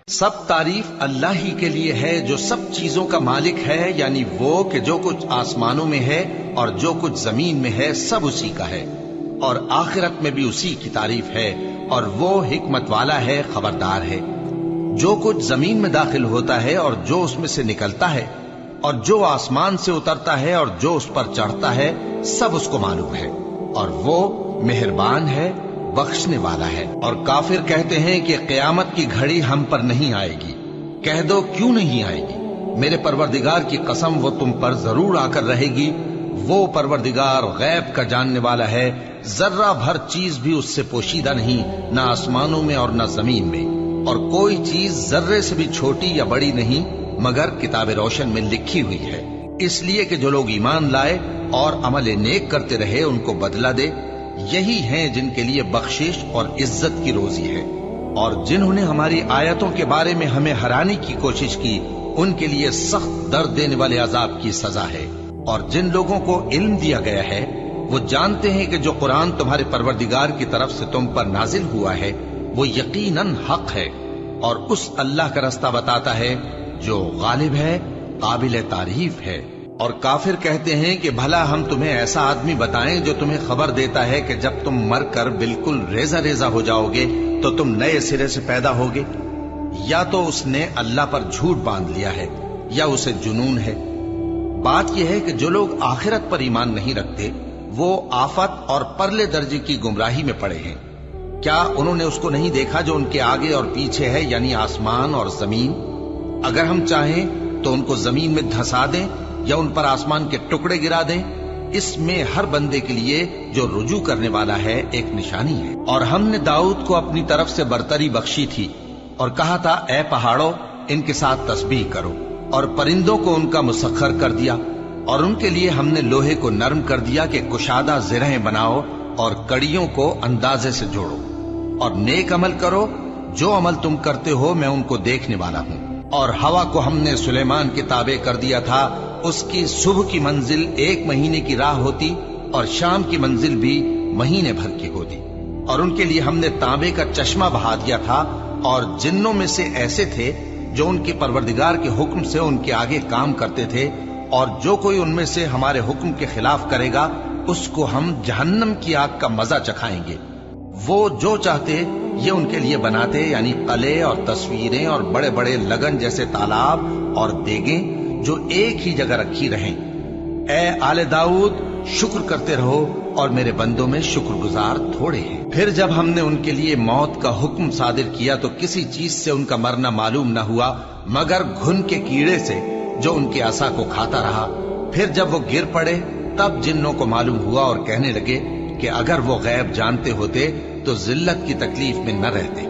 سب تعریف اللہ ہی کے لیے ہے جو سب چیزوں کا مالک ہے، یعنی وہ کہ جو کچھ آسمانوں میں ہے اور جو کچھ زمین میں ہے سب اسی کا ہے، اور آخرت میں بھی اسی کی تعریف ہے، اور وہ حکمت والا ہے، خبردار ہے۔ جو کچھ زمین میں داخل ہوتا ہے اور جو اس میں سے نکلتا ہے، اور جو آسمان سے اترتا ہے اور جو اس پر چڑھتا ہے، سب اس کو معلوم ہے، اور وہ مہربان ہے، بخشنے والا ہے۔ اور کافر کہتے ہیں کہ قیامت کی گھڑی ہم پر نہیں آئے گی۔ کہہ دو کیوں نہیں آئے گی؟ میرے پروردگار کی قسم وہ تم پر ضرور آ کر رہے گی۔ وہ پروردگار غیب کا جاننے والا ہے، ذرہ بھر چیز بھی اس سے پوشیدہ نہیں، نہ آسمانوں میں اور نہ زمین میں، اور کوئی چیز ذرے سے بھی چھوٹی یا بڑی نہیں مگر کتاب روشن میں لکھی ہوئی ہے، اس لیے کہ جو لوگ ایمان لائے اور عمل نیک کرتے رہے ان کو بدلہ دے۔ یہی ہیں جن کے لیے بخشش اور عزت کی روزی ہے، اور جنہوں نے ہماری آیتوں کے بارے میں ہمیں ہرانے کی کوشش کی ان کے لیے سخت درد دینے والے عذاب کی سزا ہے۔ اور جن لوگوں کو علم دیا گیا ہے وہ جانتے ہیں کہ جو قرآن تمہارے پروردگار کی طرف سے تم پر نازل ہوا ہے وہ یقیناً حق ہے، اور اس اللہ کا رستہ بتاتا ہے جو غالب ہے، قابل تعریف ہے۔ اور کافر کہتے ہیں کہ بھلا ہم تمہیں ایسا آدمی بتائیں جو تمہیں خبر دیتا ہے کہ جب تم مر کر بالکل ریزہ ریزہ ہو جاؤ گے تو تم نئے سرے سے پیدا ہوگے؟ یا تو اس نے اللہ پر جھوٹ باندھ لیا ہے یا اسے جنون ہے۔ بات یہ ہے کہ جو لوگ آخرت پر ایمان نہیں رکھتے وہ آفت اور پرلے درجے کی گمراہی میں پڑے ہیں۔ کیا انہوں نے اس کو نہیں دیکھا جو ان کے آگے اور پیچھے ہے، یعنی آسمان اور زمین؟ اگر ہم چاہیں تو ان کو زمین میں دھسا دیں یا ان پر آسمان کے ٹکڑے گرا دیں، اس میں ہر بندے کے لیے جو رجوع کرنے والا ہے ایک نشانی ہے۔ اور ہم نے داؤد کو اپنی طرف سے برتری بخشی تھی اور کہا تھا اے پہاڑوں ان کے ساتھ تسبیح کرو، اور پرندوں کو ان کا مسخر کر دیا، اور ان کے لیے ہم نے لوہے کو نرم کر دیا کہ کشادہ زرہیں بناؤ اور کڑیوں کو اندازے سے جوڑو، اور نیک عمل کرو، جو عمل تم کرتے ہو میں ان کو دیکھنے والا ہوں۔ اور ہوا کو ہم نے سلیمان کے تابع کر دیا تھا، اس کی صبح کی منزل 1 مہینے کی راہ ہوتی اور شام کی منزل بھی مہینے بھر کی ہوتی۔ اور ان کے لیے ہم نے تانبے کا چشمہ بہا دیا تھا، اور جنوں میں سے ایسے تھے جو ان کے پروردگار کے حکم سے ان کے آگے کام کرتے تھے، اور جو کوئی ان میں سے ہمارے حکم کے خلاف کرے گا اس کو ہم جہنم کی آگ کا مزہ چکھائیں گے۔ وہ جو چاہتے یہ ان کے لیے بناتے، یعنی قلعے اور تصویریں اور بڑے بڑے لگن جیسے تالاب اور دیگیں جو ایک ہی جگہ رکھی رہیں۔ اے آل داؤد شکر کرتے رہو، اور میرے بندوں میں شکر گزار تھوڑے ہیں۔ پھر جب ہم نے ان کے لیے موت کا حکم صادر کیا تو کسی چیز سے ان کا مرنا معلوم نہ ہوا مگر گھن کے کیڑے سے جو ان کے عصا کو کھاتا رہا۔ پھر جب وہ گر پڑے تب جنوں کو معلوم ہوا اور کہنے لگے کہ اگر وہ غیب جانتے ہوتے تو ذلت کی تکلیف میں نہ رہتے۔